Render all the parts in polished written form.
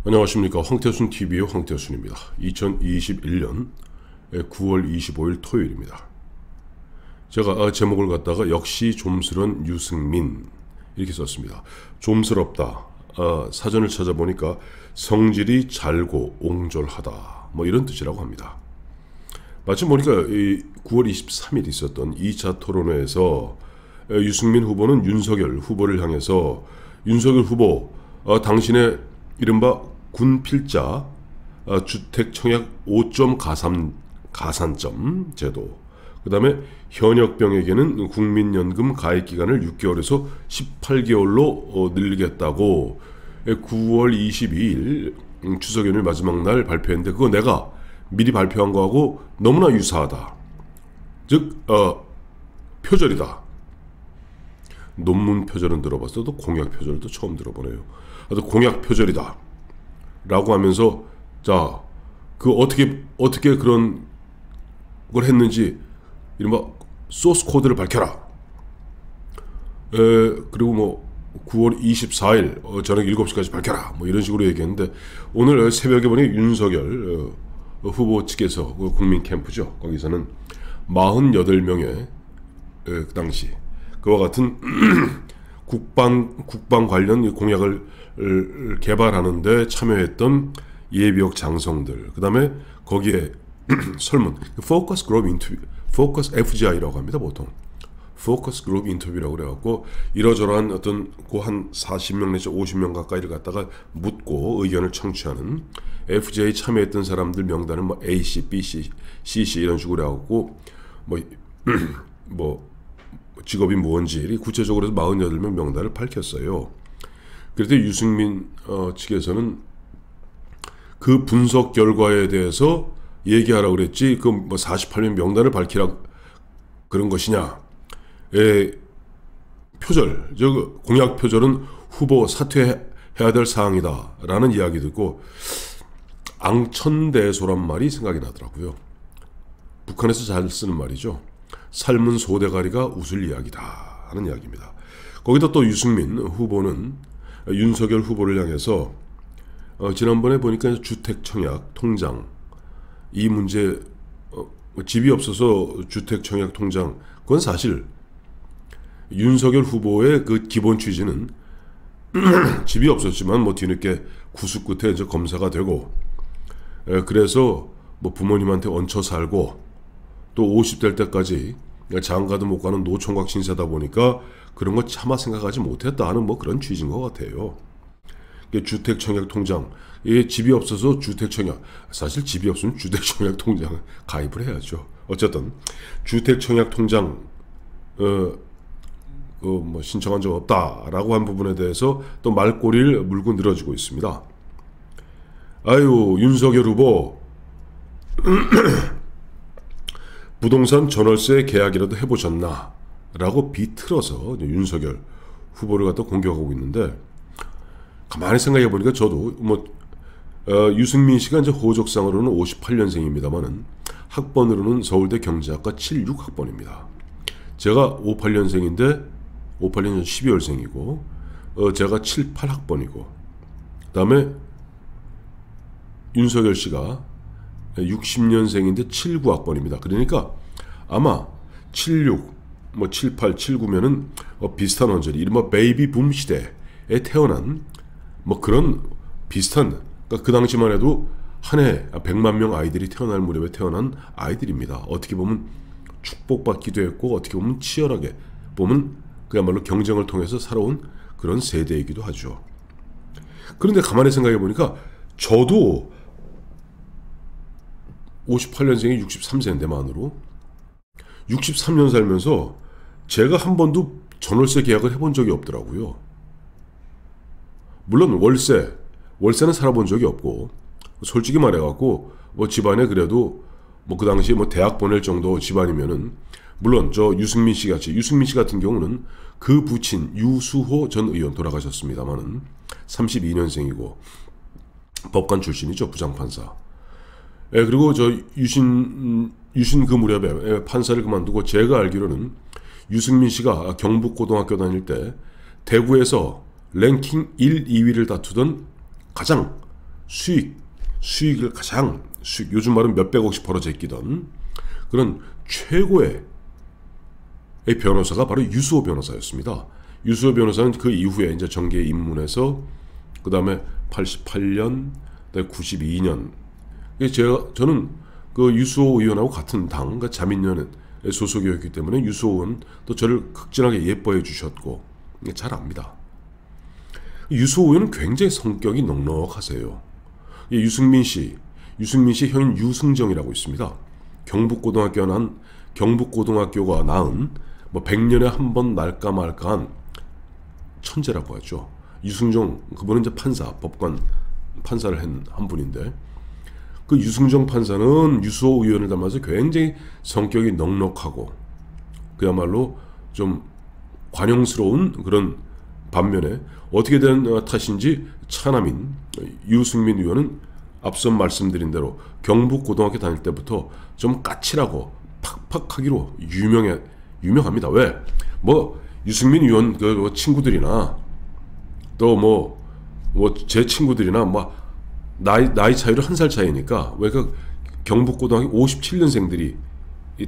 안녕하십니까. 황태순 TV의 황태순입니다. 2021년 9월 25일 토요일입니다. 제가 제목을 갖다가 역시 좀스런 유승민 이렇게 썼습니다. 좀스럽다. 사전을 찾아보니까 성질이 잘고 옹졸하다 뭐 이런 뜻이라고 합니다. 마침 보니까 9월 23일 있었던 2차 토론회에서 유승민 후보는 윤석열 후보를 향해서 윤석열 후보 당신의 이른바 군필자 주택 청약 5점 가산점 제도, 그 다음에 현역병에게는 국민연금 가입기간을 6개월에서 18개월로 늘리겠다고 9월 22일 추석 연휴 마지막 날 발표했는데, 그거 내가 미리 발표한 거하고 너무나 유사하다. 즉 표절이다. 논문 표절은 들어봤어도 공약 표절도 처음 들어보네요. 공약 표절이다 라고 하면서, 자, 그 어떻게 그런 걸 했는지 이른바 소스 코드를 밝혀라. 그리고 뭐 9월 24일 저녁 7시까지 밝혀라 뭐 이런 식으로 얘기했는데, 오늘 새벽에 보니 윤석열 후보 측에서 국민 캠프죠, 거기서는 48명의 그 당시 그와 같은 국방 관련 공약을 개발하는데 참여했던 예비역 장성들, 그 다음에 거기에 설문, 포커스 그룹 인터뷰, 포커스 FGI라고 합니다. 보통 포커스 그룹 인터뷰라고 그래갖고 이러저러한 어떤 한 40명 내지 50명 가까이를 갖다가 묻고 의견을 청취하는 FGI 참여했던 사람들 명단을 뭐 AC, BC, CC 이런 식으로 해갖고 뭐 직업이 뭔지 구체적으로 48명 명단을 밝혔어요. 그런데 유승민 측에서는 그 분석 결과에 대해서 얘기하라고 그랬지, 그 뭐 48명 명단을 밝히라 그런 것이냐. 표절, 즉 공약 표절은 후보 사퇴해야 될 사항이다 라는 이야기 듣고 앙천대소란 말이 생각이 나더라고요. 북한에서 잘 쓰는 말이죠. 삶은 소대가리가 웃을 이야기다 하는 이야기입니다. 거기다 또 유승민 후보는 윤석열 후보를 향해서 지난번에 보니까 주택 청약 통장 이 문제, 집이 없어서 주택 청약 통장, 그건 사실 윤석열 후보의 그 기본 취지는 집이 없었지만 뭐 뒤늦게 구수 끝에 이제 검사가 되고, 그래서 뭐 부모님한테 얹혀 살고 또 50될 때까지 장가도 못 가는 노총각 신세다 보니까 그런 거 차마 생각하지 못했다 하는 뭐 그런 취지인 것 같아요. 주택 청약 통장, 집이 없어서 주택 청약, 사실 집이 없으면 주택 청약 통장 가입을 해야죠. 어쨌든 주택 청약 통장 뭐 신청한 적 없다라고 한 부분에 대해서 또 말꼬리를 물고 늘어지고 있습니다. 아유, 윤석열 후보 부동산 전월세 계약이라도 해보셨나? 라고 비틀어서 윤석열 후보를 갖다 공격하고 있는데, 가만히 생각해 보니까 저도 유승민 씨가 이제 호적상으로는 58년생입니다만은 학번으로는 서울대 경제학과 76학번입니다. 제가 58년생인데 58년 12월생이고 제가 78학번이고, 그 다음에 윤석열 씨가 60년생인데 79학번입니다. 그러니까 아마 76, 뭐 78, 79면은 비슷한 언저리, 이른바 베이비 붐 시대에 태어난 뭐 그런 비슷한, 그러니까 그 당시만 해도 한 해 100만 명 아이들이 태어날 무렵에 태어난 아이들입니다. 어떻게 보면 축복받기도 했고, 어떻게 보면 치열하게 보면 그야말로 경쟁을 통해서 살아온 그런 세대이기도 하죠. 그런데 가만히 생각해 보니까 저도 58년생이 63세인데 만으로 63년 살면서 제가 한 번도 전월세 계약을 해본 적이 없더라고요. 물론 월세는 살아본 적이 없고, 솔직히 말해갖고 뭐 집안에 그래도 뭐 그 당시에 뭐 대학 보낼 정도 집안이면은, 물론 저 유승민 씨 같은 경우는 그 부친 유수호 전 의원 돌아가셨습니다만은 32년생이고 법관 출신이죠, 부장판사. 그리고 저 유신 그 무렵에 판사를 그만두고, 제가 알기로는 유승민 씨가 경북고등학교 다닐 때 대구에서 랭킹 1, 2위를 다투던 가장 수익을 가장 요즘 말은 몇백억씩 벌어져 있기던 그런 최고의 변호사가 바로 유수호 변호사였습니다. 유수호 변호사는 그 이후에 이제 정계에 입문해서 그 다음에 88년, 92년 저는 그 유수호 의원하고 같은 당, 그러니까 자민련의 소속이었기 때문에 유수호 의원 또 저를 극진하게 예뻐해 주셨고 잘 압니다. 유수호 의원은 굉장히 성격이 넉넉하세요. 유승민 씨 형인 유승정이라고 있습니다. 경북고등학교가 낳은 뭐 100년에 한 번 날까 말까한 천재라고 하죠. 유승정 그분은 이제 법관 판사를 한 분인데 그 유승정 판사는 유수호 의원을 닮아서 굉장히 성격이 넉넉하고 그야말로 좀 관용스러운 그런 반면에 어떻게 된 탓인지 차남인 유승민 의원은 앞서 말씀드린 대로 경북고등학교 다닐 때부터 좀 까칠하고 팍팍하기로 유명합니다. 왜? 뭐 유승민 의원 그 친구들이나 또 제 친구들이나 뭐 나이 차이로 1살 차이니까 왜 그 경북고등학교 57년생들이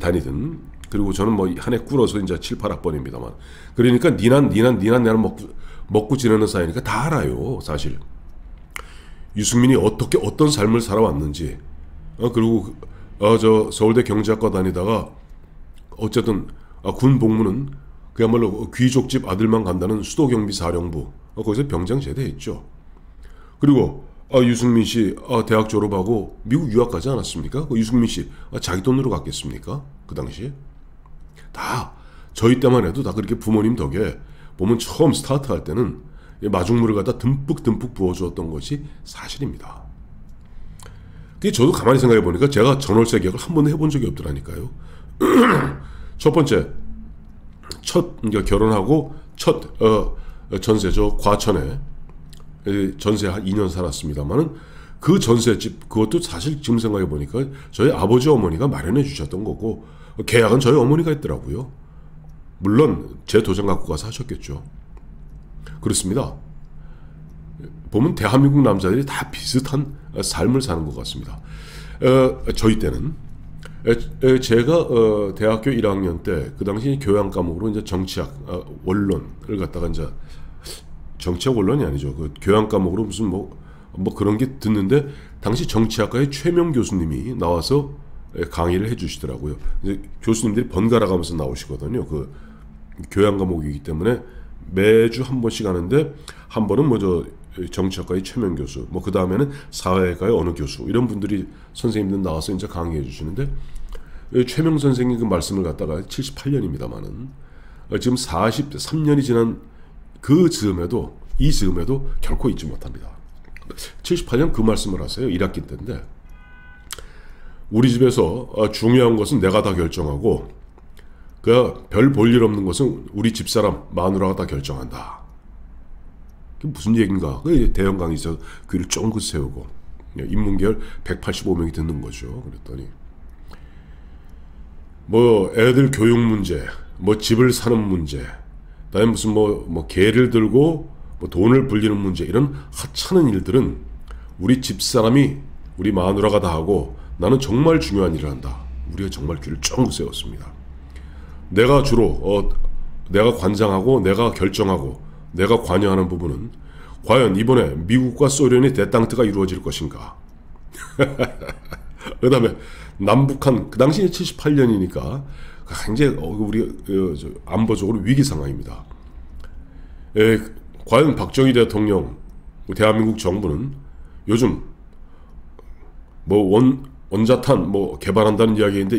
다니든 그리고 저는 뭐 한 해 꿇어서 이제 7, 8학번입니다만 그러니까 니난 먹고 지내는 사이니까 다 알아요. 사실 유승민이 어떤 삶을 살아왔는지 그리고 저 서울대 경제학과 다니다가 어쨌든 군 복무는 그야말로 귀족집 아들만 간다는 수도경비사령부 거기서 병장 제대했죠. 그리고 유승민 씨 대학 졸업하고 미국 유학 가지 않았습니까? 유승민 씨 자기 돈으로 갔겠습니까? 그 당시에 다 저희 때만 해도 다 그렇게 부모님 덕에 보면 처음 스타트할 때는 마중물을 갖다 듬뿍 부어주었던 것이 사실입니다. 저도 가만히 생각해 보니까 제가 전월세 계약을 한 번도 해본 적이 없더라니까요. 첫 번째 결혼하고 첫 전세죠. 과천에 전세 한 2년 살았습니다만은 그 전세집 그것도 사실 지금 생각해 보니까 저희 아버지 어머니가 마련해 주셨던 거고 계약은 저희 어머니가 했더라고요. 물론 제 도장 갖고 가서 하셨겠죠. 그렇습니다. 보면 대한민국 남자들이 다 비슷한 삶을 사는 것 같습니다. 저희 때는 제가 대학교 1학년 때 그 당시 교양 과목으로 이제 정치학 원론을 갖다가 이제 정치학 원론이 아니죠. 그 교양 과목으로 무슨 뭐 그런 게 듣는데 당시 정치학과의 최명 교수님이 나와서 강의를 해주시더라고요. 이제 교수님들이 번갈아 가면서 나오시거든요. 그 교양 과목이기 때문에 매주 한 번씩 하는데 한 번은 정치학과의 최명 교수, 그 다음에는 사회과의 어느 교수 이런 분들이 선생님들 나와서 이제 강의해 주시는데 최명 선생님 그 말씀을 갖다가 78년입니다만은 지금 43년이 지난 그 즈음에도 결코 잊지 못합니다. 78년 그 말씀을 하세요. 1학기 때인데 우리 집에서 중요한 것은 내가 다 결정하고 별 볼 일 없는 것은 우리 집사람 마누라가 다 결정한다. 그게 무슨 얘기인가? 대형 강의에서 귀를 쫑긋 세우고 인문계열 185명이 듣는 거죠. 그랬더니 애들 교육 문제, 집을 사는 문제, 그다음에 무슨 개를 들고 돈을 불리는 문제 이런 하찮은 일들은 우리 집사람이 우리 마누라가 다 하고 나는 정말 중요한 일을 한다. 우리가 정말 귀를 쫑긋 세웠습니다. 내가 주로 내가 관장하고 내가 결정하고 내가 관여하는 부분은 과연 이번에 미국과 소련의 대땅트가 이루어질 것인가. 그 다음에 남북한 그 당시 78년이니까 굉장히 우리 안보적으로 위기 상황입니다. 과연 박정희 대통령 대한민국 정부는 요즘 원자탄 개발한다는 이야기인데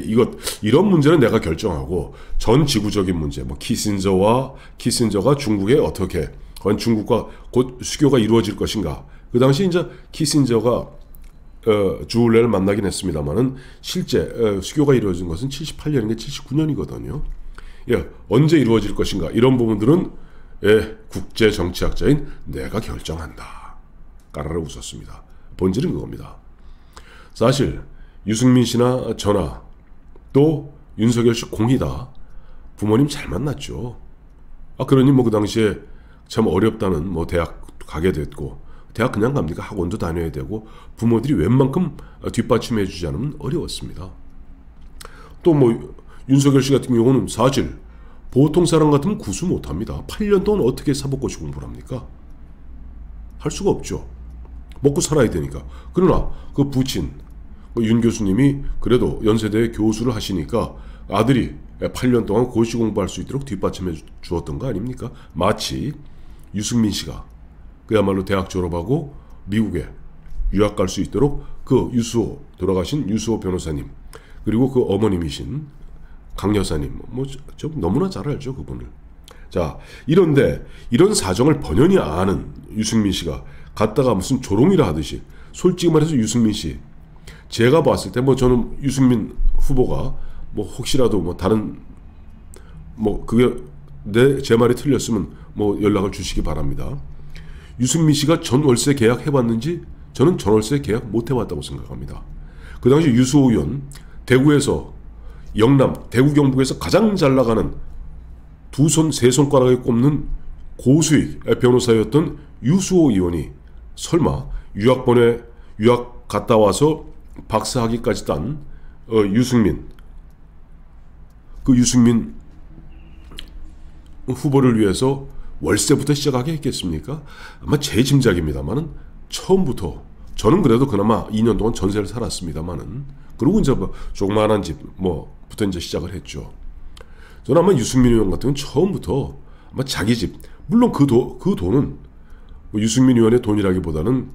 이런 문제는 내가 결정하고 전 지구적인 문제 키신저가 중국에 어떻게 과연 중국과 곧 수교가 이루어질 것인가. 그 당시 이제 키신저가 주울레를 만나긴 했습니다만은 실제 수교가 이루어진 것은 78년인가 79년이거든요. 언제 이루어질 것인가 이런 부분들은 국제 정치학자인 내가 결정한다. 까르르 웃었습니다. 본질은 그겁니다. 사실 유승민 씨나 저나 또 윤석열 씨 공이다. 부모님 잘 만났죠. 그러니 그 당시에 참 어렵다는 대학 가게 됐고 대학 그냥 갑니까? 학원도 다녀야 되고 부모들이 웬만큼 뒷받침해 주지 않으면 어려웠습니다. 또 뭐 윤석열 씨 같은 경우는 사실 보통 사람 같으면 구수 못합니다. 8년 동안 어떻게 사법고시 공부를 합니까? 할 수가 없죠. 먹고 살아야 되니까. 그러나 그 부친 윤 교수님이 그래도 연세대 교수를 하시니까 아들이 8년 동안 고시 공부할 수 있도록 뒷받침해 주었던 거 아닙니까? 마치 유승민 씨가 그야말로 대학 졸업하고 미국에 유학 갈 수 있도록 그 유수호, 돌아가신 유수호 변호사님, 그리고 그 어머님이신 강 여사님, 뭐 좀 너무나 잘 알죠, 그분을. 자, 이런데 이런 사정을 번연히 아는 유승민 씨가 갔다가 무슨 조롱이라 하듯이, 솔직히 말해서 유승민 씨, 제가 봤을 때 뭐 저는 유승민 후보가 뭐 혹시라도 뭐 다른 뭐 그게 제 말이 틀렸으면 뭐 연락을 주시기 바랍니다. 유승민 씨가 전월세 계약 해봤는지 저는 전월세 계약 못 해봤다고 생각합니다. 그 당시 유수호 의원, 대구에서 영남, 대구 경북에서 가장 잘 나가는 두 손, 세 손가락에 꼽는 고수익 변호사였던 유수호 의원이 설마 유학 갔다 와서 박사학위까지 딴 유승민, 그 유승민 후보를 위해서 월세부터 시작하게 했겠습니까? 아마 제 짐작입니다만은 처음부터, 저는 그래도 그나마 2년 동안 전세를 살았습니다만은, 그리고 이제 뭐 조그마한 집 뭐부터 이제 시작을 했죠. 저는 아마 유승민 의원 같은 경우는 처음부터 아마 자기 집, 물론 그 돈은 뭐 유승민 의원의 돈이라기보다는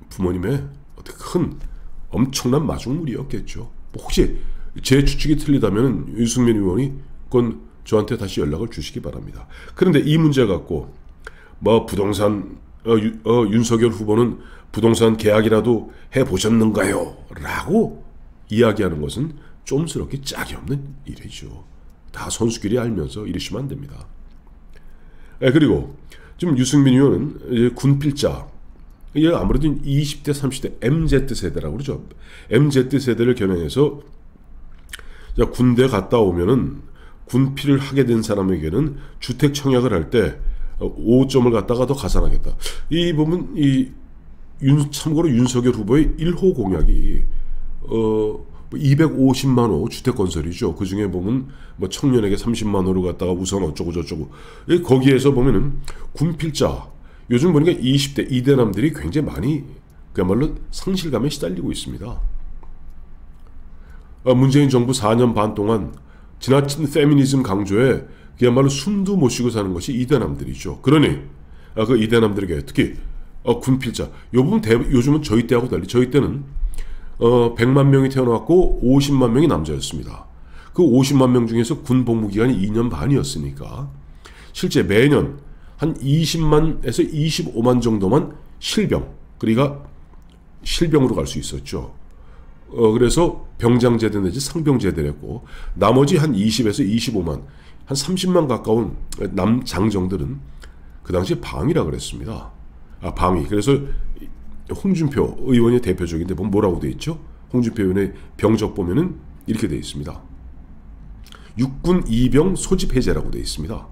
부모님의 어떻게 큰 엄청난 마중물이었겠죠. 뭐 혹시 제 추측이 틀리다면 유승민 의원이 그건 저한테 다시 연락을 주시기 바랍니다. 그런데 이 문제 갖고 뭐 부동산 윤석열 후보는 부동산 계약이라도 해보셨는가요? 라고 이야기하는 것은 좀스럽게 짝이 없는 일이죠. 다 선수끼리 알면서 이러시면 안 됩니다. 그리고 지금 유승민 의원은 이제 군필자, 이게 아무래도 20대 30대 MZ세대라고 그러죠. MZ세대를 겨냥해서 군대 갔다 오면은 군필을 하게 된 사람에게는 주택 청약을 할 때 5점을 갖다가 더 가산하겠다. 이 부분, 참고로 윤석열 후보의 1호 공약이 250만 호 주택 건설이죠. 그 중에 보면 뭐 청년에게 30만 호를 갖다가 우선 어쩌고 저쩌고, 거기에서 보면은 군필자, 요즘 보니까 20대 이대남들이 굉장히 많이 그야말로 상실감에 시달리고 있습니다. 문재인 정부 4년 반 동안 지나친 페미니즘 강조에 그야말로 숨도 못 쉬고 사는 것이 이대남들이죠. 그러니 그 이대남들에게 특히 군필자, 요 부분 요즘은 저희 때하고 달리, 저희 때는 100만 명이 태어났고 50만 명이 남자였습니다. 그 50만 명 중에서 군 복무 기간이 2년 반이었으니까 실제 매년 한 20만에서 25만 정도만 실병, 그러니까 실병으로 갈 수 있었죠. 그래서 병장제대 내지 상병제대를 했고, 나머지 한 20에서 25만, 한 30만 가까운 남장정들은 그 당시에 방위라 그랬습니다. 방위. 그래서 홍준표 의원이 대표적인데 보면 뭐라고 돼 있죠? 홍준표 의원의 병적 보면은 이렇게 돼 있습니다. 육군 이병 소집 해제라고 돼 있습니다.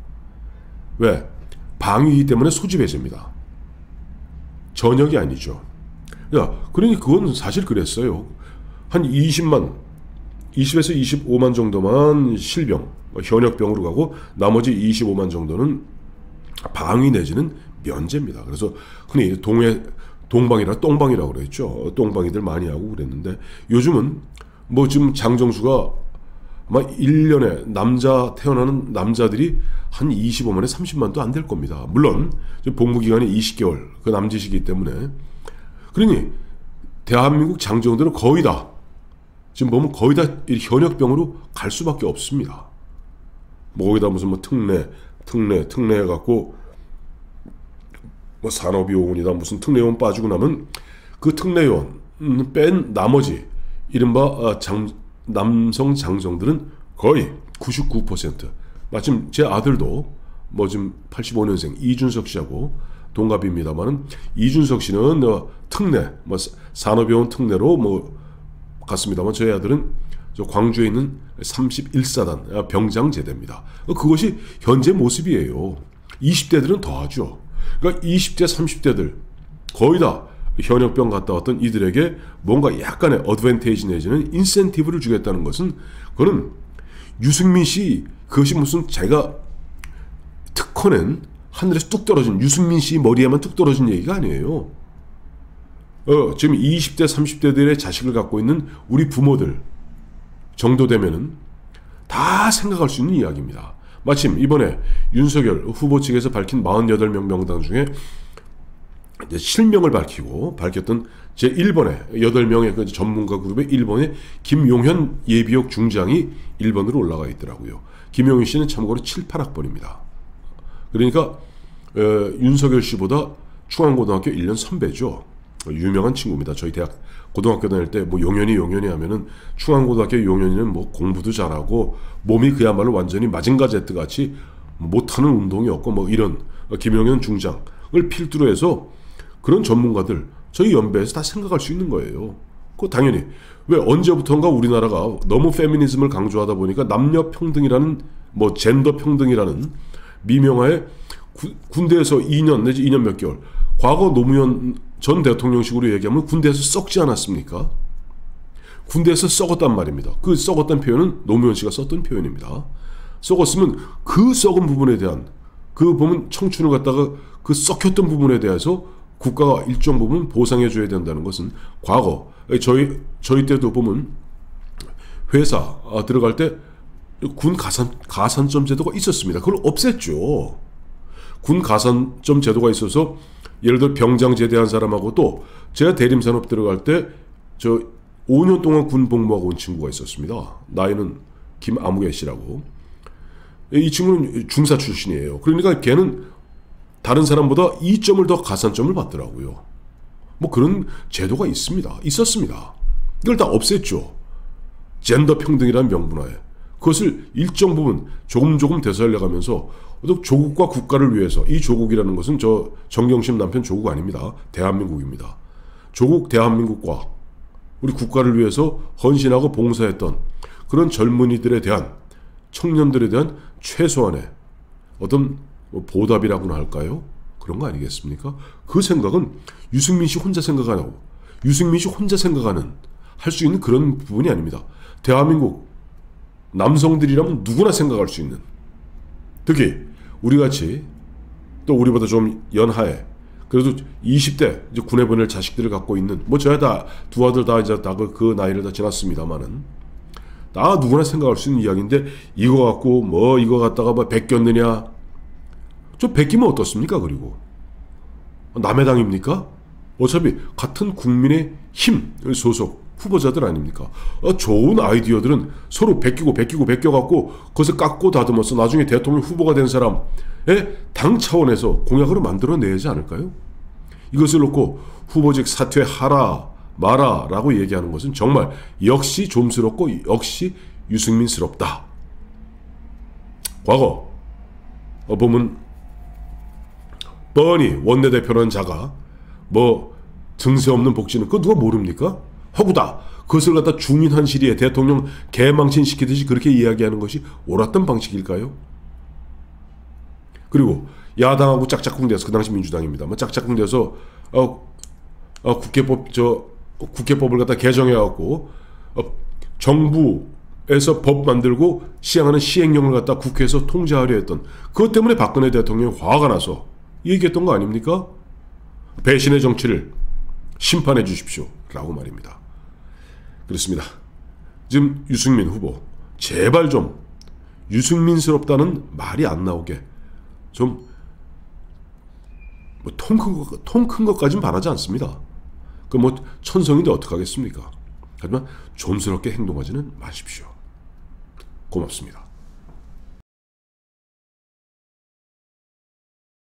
왜? 방위이기 때문에 소집 해제입니다. 전역이 아니죠. 그러니 그건 사실 그랬어요. 한 20에서 25만 정도만 실병, 현역병으로 가고 나머지 25만 정도는 방위 내지는 면제입니다. 그래서 흔히 동방이라 똥방이라고 그랬죠. 똥방이들 많이 하고 그랬는데, 요즘은 뭐 지금 장정수가 아마 1년에 태어나는 남자들이 한 25만에 30만도 안 될 겁니다. 물론 복무기간이 20개월 그 남짓이기 때문에. 그러니 대한민국 장정들은 거의 다 지금 보면 거의 다 현역병으로 갈 수밖에 없습니다. 뭐 거기다 무슨 뭐 특례 해갖고 뭐 산업요원이다 무슨 특례요원 빠지고 나면 그 특례요원 뺀 나머지 이른바 남성 장정들은 거의 99%. 마침 제 아들도 뭐 지금 85년생 이준석 씨하고 동갑입니다만은, 이준석 씨는 특례, 뭐 산업요원 특례로 뭐 갔습니다만, 저희 아들은 저 광주에 있는 31사단 병장제대입니다. 그것이 현재 모습이에요. 20대들은 더하죠. 그러니까 20대, 30대들 거의 다 현역병 갔다 왔던 이들에게 뭔가 약간의 어드밴테이지 내지는 인센티브를 주겠다는 것은, 그거는 유승민 씨, 그것이 무슨 제가 특허낸 하늘에서 뚝 떨어진 유승민 씨 머리에만 뚝 떨어진 얘기가 아니에요. 지금 20대 30대들의 자식을 갖고 있는 우리 부모들 정도 되면은 다 생각할 수 있는 이야기입니다. 마침 이번에 윤석열 후보 측에서 밝힌 48명 명단 중에 이제 실명을 밝혔던 제1번에 8명의 그 전문가 그룹의 1번에 김용현 예비역 중장이 1번으로 올라가 있더라고요. 김용현 씨는 참고로 7, 8학번입니다. 그러니까 윤석열 씨보다 충안고등학교 1년 선배죠. 유명한 친구입니다. 저희 대학 고등학교 다닐 때 뭐 용현이 하면은 충안고등학교 용현이는 뭐 공부도 잘하고 몸이 그야말로 완전히 마징가 제트 같이 못하는 운동이 없고 뭐 이런 김용현 중장을 필두로 해서 그런 전문가들 저희 연배에서 다 생각할 수 있는 거예요. 그 당연히 왜 언제부턴가 우리나라가 너무 페미니즘을 강조하다 보니까 남녀 평등이라는 뭐 젠더 평등이라는 미명하에 군대에서 2년 내지 2년 몇 개월, 과거 노무현 전 대통령식으로 얘기하면 군대에서 썩지 않았습니까? 군대에서 썩었단 말입니다. 그 썩었다는 표현은 노무현 씨가 썼던 표현입니다. 썩었으면 그 썩은 부분에 대한, 그 보면 청춘을 갖다가 그 썩혔던 부분에 대해서 국가가 일정 부분 보상해 줘야 된다는 것은 과거 저희 때도 보면 회사 들어갈 때 군 가산점 제도가 있었습니다. 그걸 없앴죠. 군 가산점 제도가 있어서 예를 들어 병장 제대한 사람하고 또 제가 대림산업 들어갈 때 저 5년 동안 군 복무하고 온 친구가 있었습니다. 나이는 김아무개 씨라고. 이 친구는 중사 출신이에요. 그러니까 걔는 다른 사람보다 2점을 더 가산점을 받더라고요. 뭐 그런 제도가 있었습니다. 이걸 다 없앴죠. 젠더 평등이라는 명분하에. 그것을 일정 부분 조금 되살려가면서 조국과 국가를 위해서, 이 조국이라는 것은 저 정경심 남편 조국 아닙니다. 대한민국입니다. 조국 대한민국과 우리 국가를 위해서 헌신하고 봉사했던 그런 젊은이들에 대한, 청년들에 대한 최소한의 어떤 보답이라고나 할까요? 그런 거 아니겠습니까? 그 생각은 유승민 씨 혼자 생각 안 하고, 유승민 씨 혼자 생각하는, 할 수 있는 그런 부분이 아닙니다. 대한민국 남성들이라면 누구나 생각할 수 있는, 특히 우리같이 또 우리보다 좀 연하에 그래도 20대 이제 군에 보낼 자식들을 갖고 있는, 뭐 저야 다 두 아들 다 이제 다 그 나이를 다 지났습니다만은 다 누구나 생각할 수 있는 이야기인데, 이거 갖고 뭐 이거 갖다가 뭐 베꼈느냐, 좀 베끼면 어떻습니까? 그리고 남의 당입니까? 어차피 같은 국민의 힘 소속 후보자들 아닙니까? 좋은 아이디어들은 서로 베껴갖고 그것을 깎고 다듬어서 나중에 대통령 후보가 된 사람의 당 차원에서 공약으로 만들어내지 않을까요? 이것을 놓고 후보직 사퇴하라 마라 라고 얘기하는 것은 정말 역시 좀스럽고 역시 유승민스럽다. 과거 보면 뻔히 원내대표라는 자가 뭐 증세 없는 복지는 그거 누가 모릅니까? 허구다. 그것을 갖다 중인한 시리에 대통령 개망신시키듯이 그렇게 이야기하는 것이 옳았던 방식일까요? 그리고 야당하고 짝짝꿍돼서, 그 당시 민주당입니다만 짝짝꿍돼서 국회법을 갖다 개정해갖고 정부에서 법 만들고 시행하는 시행령을 갖다 국회에서 통제하려 했던, 그것 때문에 박근혜 대통령이 화가 나서 얘기했던 거 아닙니까? 배신의 정치를 심판해 주십시오 라고 말입니다. 그렇습니다. 지금 유승민 후보 제발 좀 유승민스럽다는 말이 안 나오게 좀 뭐 통 큰 것까지는 바라지 않습니다. 그 뭐 천성인데 어떡하겠습니까? 하지만 좀스럽게 행동하지는 마십시오. 고맙습니다.